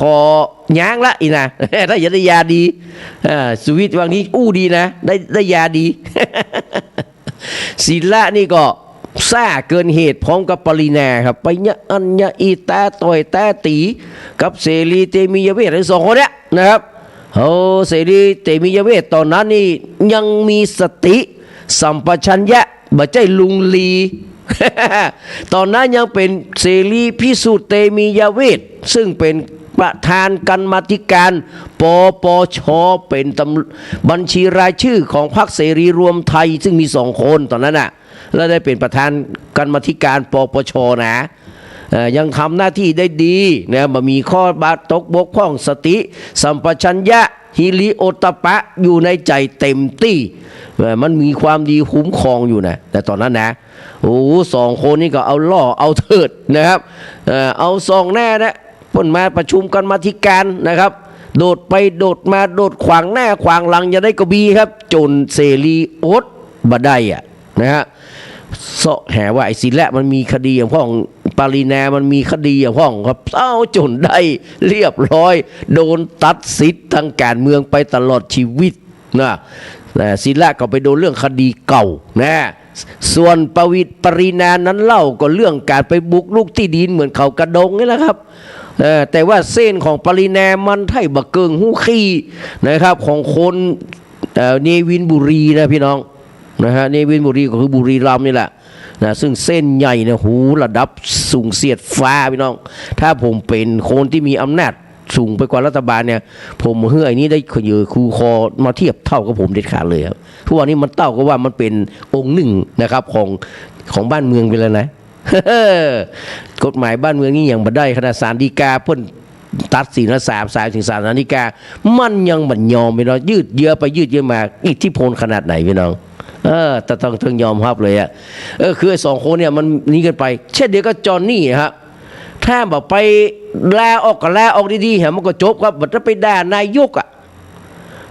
อย่างละอีนะถ้าอย่าได้ยาดีสุวิทย์วันนี้อู้ดีนะได้ยาดี ศิละนี่ก็ซ่าเกินเหตุพร้อมกับปรินาครับไปเนี่ยอัญญาอีตาต่อยตาตีกับเสรีเตมียเวททั้งสองคนเนี่ยนะครับเสรีเตมียเวทตอนนั้นนี่ยังมีสติสัมปชัญญะบ่ใจลุงลี ตอนนั้นยังเป็นเสรีพิสุทธิ์เตมียเวทซึ่งเป็นประธานกรรมาธิการปปชเป็นบัญชีรายชื่อของพรรคเสรีรวมไทยซึ่งมี2 คนตอนนั้นน่ะแล้วได้เป็นประธานกรรมาธิการปปชนะยังทำหน้าที่ได้ดีนะบ่มีข้อบาดตกบกพร่องสติสัมปชัญญะฮิริโอตปะอยู่ในใจเต็มที่มันมีความดีคุ้มครองอยู่นะแต่ตอนนั้นนะโอ้2 คนนี่ก็เอาล่อเอาเถิดนะครับเอาซองแน่นะพ้นมาประชุมกรรมาธิการนะครับโดดไปโดดมาโดดขวางหน้าขวางหลังอย่าได้กระบีครับจนเสรีโอ๊ตบ่ได้อะนะฮะเสาะแหว่าไอ้ศิละมันมีคดีอย่างพ่องปรินามันมีคดีอย่างพ่องครับเอาจนได้เรียบร้อยโดนตัดสิทธิ์ทางการเมืองไปตลอดชีวิตนะศิละก็ไปโดนเรื่องคดีเก่านะส่วนปรินานั้นเล่าก็เรื่องการไปบุกลุกที่ดินเหมือนเขากระดงนี่แหละครับแต่ว่าเส้นของปรินามันไทยบะเกิงหู้ขี้นะครับของคนเนวินบุรีนะพี่น้องนะฮะเนวินบุรีก็คือบุรีรัมย์นี่แหละนะซึ่งเส้นใหญ่นะหูระดับสูงเสียดฟ้าพี่น้องถ้าผมเป็นคนที่มีอำนาจสูงไปกว่ารัฐบาลเนี่ยผมเฮ้ยนี้ได้เยอะคูคอมาเทียบเท่ากับผมเด็ดขาดเลยครับทุกวันนี้มันเท่ากับว่ามันเป็นองค์หนึ่งนะครับของบ้านเมืองไปแล้วนะ กฎหมายบ้านเมืองนี่ยังบ่ได้ขนาดศาลฎีกาเพิ่นตัดสินละ3 ถึงศาลฎีกามันยังบ่ยอมพี่น้องยืดเยื้อไปยืดเยื้อมาอิทธิพลขนาดไหนพี่น้องแต่ต้องยอมรับเลยอะคือ2 คนเนี่ยมันนี้กันไปเช่นเดียวกับจอห์นนี่ครับถ้าบอกไปลาออกก็ลาออกดีๆมันก็จบครับบัดจะไปด่านายก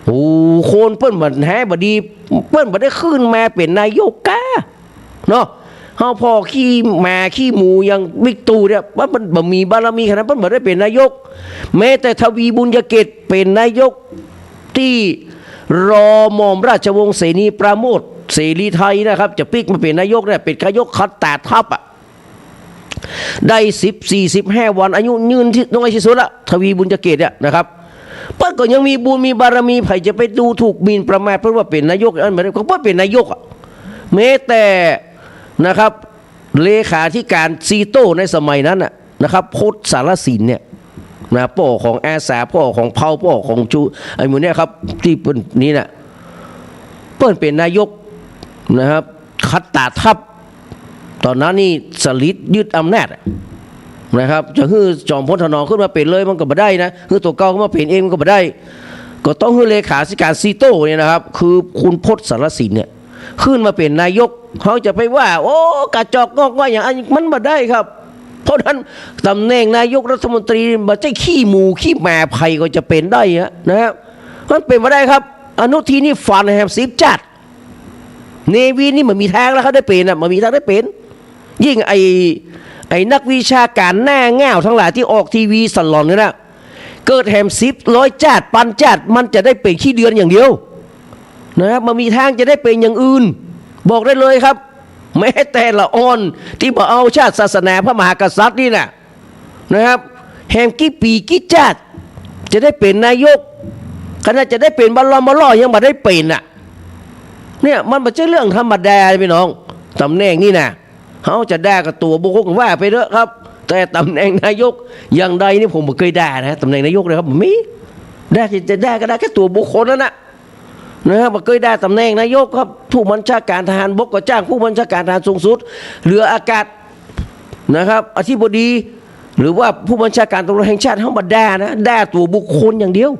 โอ้คนเปิ้นบัดแฮบ่ดีเปิ้นบ่ได้ขึ้นมาเป็นนายกกะเนาะเฮาพอขี้หมาขี้หมูอย่างบิ๊กตู่เนี่ยว่ามันบ่มีบารมีขนาดนั้นเปิ้นบ่ได้เป็นนายกแม้แต่ทวีบุญยเกตเป็นนายกที่รอหม่อมราชวงศ์เสนีปราโมทเสรีไทยนะครับจะปิกมาเป็นนายกเนี่ยเป็นนายกคัดตาทับได้14-15 วันอายุยืนที่น้อยที่สุดละทวีบุญเกตเนี่ยนะครับเปิ้นก็ยังมีบุญมีบารมีไผจะไปดูถูกหมิ่นประมาทเพราะว่าเป็นนายกอันไม่ได้ก็เพราะเป็นนายกแม้แต่นะครับเลขาธิการซีโต้ในสมัยนั้นนะครับพจน์สารสินเนี่ยนะพ่อของอาสาพ่อของเผาพ่อของจูไอ้หมู่เนี่ยครับที่เปิ้นนี้น่ะเปิ้นเป็นนายกนะครับคัดตาทับตอนนั้นนี่สลิดยึดอำนาจนะครับจะฮื้อจอมพลถนอมขึ้นมาเป็นเลยมันก็บ่ได้นะฮื้อตัวเก่าขึ้นมาเป็นเองมันก็บ่ได้ก็ต้องฮื้อเลขาธิการซีโต้เนี่ยนะครับคือคุณพจน์สารสินเนี่ยขึ้นมาเป็นนายกเขาจะไปว่าโอ้กระจอกงอกว่าอย่างมันบ่ได้ครับเพราะนั้นตำแหน่งนายกรัฐมนตรีบ่ใช่ขี้หมูขี้แม่ไผ่ก็จะเป็นได้นะครับมันเป็นบ่ได้ครับอนุทินนี่ฟันแฮมซีจัด เนวีนี่มันมีทางแล้วเขาได้เป็นอ่ะมันมีทางได้เป็นยิ่งไอ้นักวิชาการหน้าแง่วทั้งหลายที่ออกทีวีสลอนเนี่ยนะเกิดแฮมซิป100 จาดปันจาดมันจะได้เป็นขี้เดือนอย่างเดียวนะครับมันมีทางจะได้เป็นอย่างอื่นบอกได้เลยครับแม้แต่ละอ่อนที่มาเอาชาติศาสนาพระมหากษัตริย์นี่นะครับแฮมกี่ปีกี่จาดจะได้เป็นนายกขณะจะได้เป็นบอลลอยังมาได้เป็นอ่ะเนี่ยมันไม่ใช่เรื่องธรรมดาเลยพี่น้องตำแหน่งนี่นะเขาจะได้กับตัวบุคคลว่าไปเถอะครับแต่ตำแหน่งนายกอย่างใดนี่ผมไม่เคยได้นะตำแหน่งนายกเลยครับผมมีได้จะได้ก็ได้แค่ตัวบุคคลนั่นนะครับไม่เคยได้ตำแหน่งนายกครับผู้บัญชาการทหารบกก็จ้างผู้บัญชาการทหารสูงสุดเรืออากาศนะครับอธิบดีหรือว่าผู้บัญชาการตำรวจแห่งชาติเขามาได้นะได้ตัวบุคคลอย่างเดียว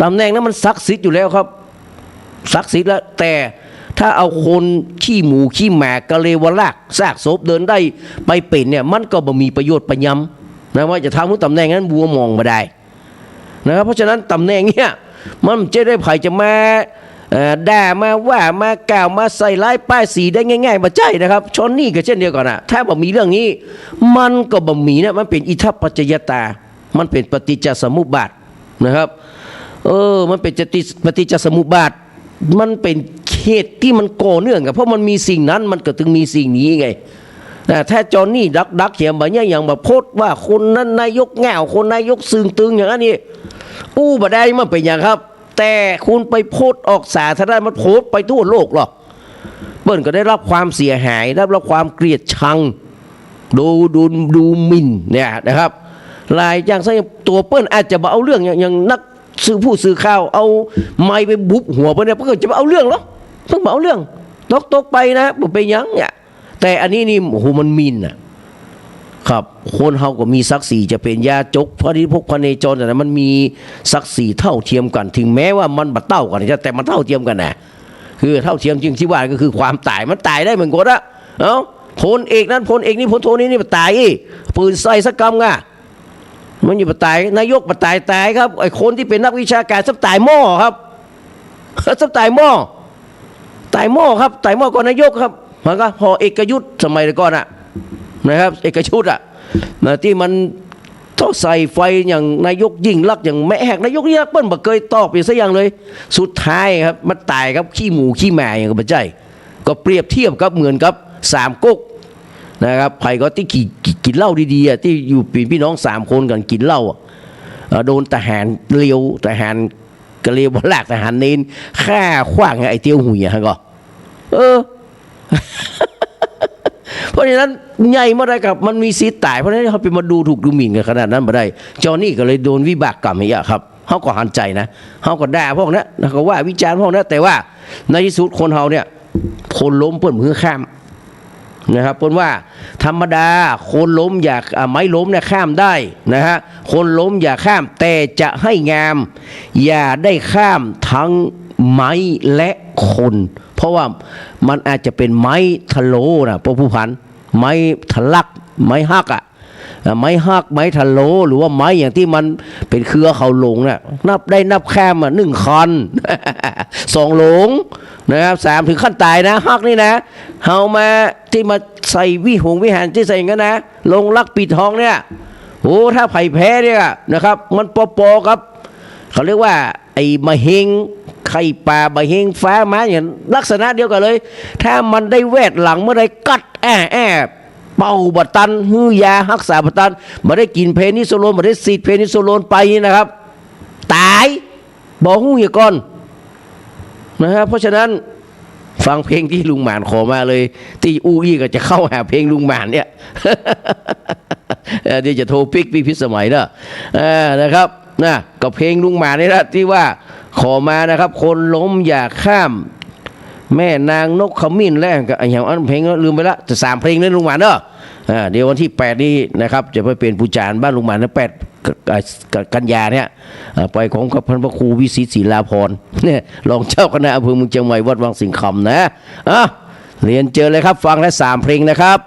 ตำแหน่งนั้นมันศักดิ์สิทธิ์อยู่แล้วครับศักดิ์สิทธิ์แล้วแต่ถ้าเอาคนขี้หมูขี้หมากกะเลวลากซากศพเดินได้ไปเป็นเนี่ยมันก็บ่มีประโยชน์ประยำนะว่าจะทำให้ตำแหน่งนั้นบัวมองมาได้นะครับเพราะฉะนั้นตำแหน่งเนี้ยมันจะได้ไผ่จะมาด่ามาว่ามากล่าวมาใส่ร้ายป้ายสีได้ง่ายๆมาใจนะครับชนนี่ก็เช่นเดียวกันนะถ้าบ่มีเรื่องนี้มันก็บ่มีนะมันเป็นอิทัปปัจจยตามันเป็นปฏิจจสมุปบาทนะครับมันเป็นปฏิจจสมุปบาทมันเป็นเหตุที่มันก่อเนื่องกันเพราะมันมีสิ่งนั้นมันก็ถึงมีสิ่งนี้ไงถ้าจอนนี่ดักเขียนแบบนี้อย่างแบบโพสต์ว่าคนนั้นนายกแง่วคนนายกซึงตึงอย่างนี้บ่ได้มันเป็นอย่างครับแต่คุณไปโพสต์ออกสาธารณะมันโพสต์ไปทั่วโลกหรอกเปิ้ลก็ได้รับความเสียหายได้รับความเกลียดชังดูหมิ่นเนี่ยนะครับลายอย่างเช่นตัวเปิ้ลอาจจะมาเอาเรื่องอย่างนักผู้สื่อข่าวเอาไม้ไปบุบหัวไปเนี่ยเพื่อจะมาเอาเรื่องหรอเพิ่งมาเอาเรื่องตกไปนะไปยังเนี่ยแต่อันนี้นี่โอ้โหมันมินนะครับคนเฮาก็มีศักดิ์ศรีจะเป็นยาจกพระนิพพานเนจรแต่มันมีศักดิ์ศรีเท่าเทียมกันถึงแม้ว่ามันบัดเท่ากันแต่มันเท่าเทียมกันนะคือเท่าเทียมจริงที่ว่าก็คือความตายมันตายได้เหมือนกันอะพลเอกนั้นพลเอกนี่พลโทนี่ตายปืนใส่สักกำง่ะมันอยู่ปตายนายกปตายครับไอ้คนที่เป็นนักวิชาการสับตายหม้อครับสับตายหม้อครับตายหม้อก่อนนายกครับมันก็พอเอกยุทธสมัยก่อนนะครับเอกยุทธที่มันต้องใส่ไฟอย่างนายกยิ่งลักษณ์อย่างแม่แหกนายกยิ่งลักษณ์เปิ้ลบ่เคยตอบอีกสักอย่างเลยสุดท้ายครับมันตายครับขี้หมูขี้แม่อย่างกับปัจจัยก็เปรียบเทียบกับเหมือนกับ3 ก๊กนะครับใครก็ที่กินเหล้าดีๆที่อยู่ปีพี่น้อง3 คนกันกินเหล้าโดนทหารเลียวทหารกะเลียวบลากทหารเน้นฆ่าขว้างไอ้เตียวหุยก็เพราะฉะนั้นใหญ่มาได้กับมันมีสิทธิ์ตายเพราะฉะนั้นเขาไปมาดูถูกดูหมิ่นกันขนาดนั้นมาได้จอนี่ก็เลยโดนวิบากกรรมอย่างครับเขาก็หันใจนะเขาก็ด่าพวกนั้นเขาว่าวิจารณ์พวกนั้นแต่ว่าในที่สุดคนเขาเนี่ยคนล้มเปิ้ลมือข้ามนะครับเพราะว่าธรรมดาคนล้มอยากไม้ล้มเนี่ยข้ามได้นะฮะคนล้มอย่าข้ามแต่จะให้งามอย่าได้ข้ามทั้งไม้และคนเพราะว่ามันอาจจะเป็นไม้ทะโลนะพวกผู้พันไม้ทะลักไม้หักไม้หักไม้ทะโลหรือว่าไม้อย่างที่มันเป็นเครือเขาหลงน่ะนับข้าม1 คัน 2 หลงนะครับ3 ถึงขั้นตายนะฮักนี่นะเฮามาที่มาใส่วิหารที่ใส่กันนะลงลักปิดทองเนี่ยโอ้ถ้าไผ่แพ้เนี่ยนะครับมันปอครับเขาเรียกว่าไอ้มะเฮงไข่ป่าบะเฮงฟ้ามาอย่างลักษณะเดียวกันเลยถ้ามันได้แวดหลังเมื่อใดกัดเป่าบัตันฮื้อยารักษาบัตันมาได้กินเพนิโซโลนมาได้ซีดเพนิโซโลนไปนะครับตายบอกหู้อย่าก่อนนะครับเพราะฉะนั้นฟังเพลงที่ลุงหมานขอมาเลยที่อี้ก็จะเข้าหาเพลงลุงหมานเนี่ยเดี๋ยวจะโทรปิกพี่พิสมัยนะครับนะกับเพลงลุงหมานนี่นะที่ว่าขอมานะครับคนล้มอย่าข้ามแม่นางนกขมิ้นแรกกับอย่างอันเพลงลืมไปละจะ3 เพลงนั้นลุงหมานเดี๋ยววันที่8นี้นะครับจะไปเป็นผู้จารบ้านลุงหมานนะ8 กันยาเนี่ยไปของกับพันพระครูวิสิตศิลาภรณ์เนี่ยรองเจ้าคณะอำเภอเมืองเชียงใหม่วัดวังสิงห์คำนะเรียนเจอเลยครับฟังและ3 เพลงนะครับ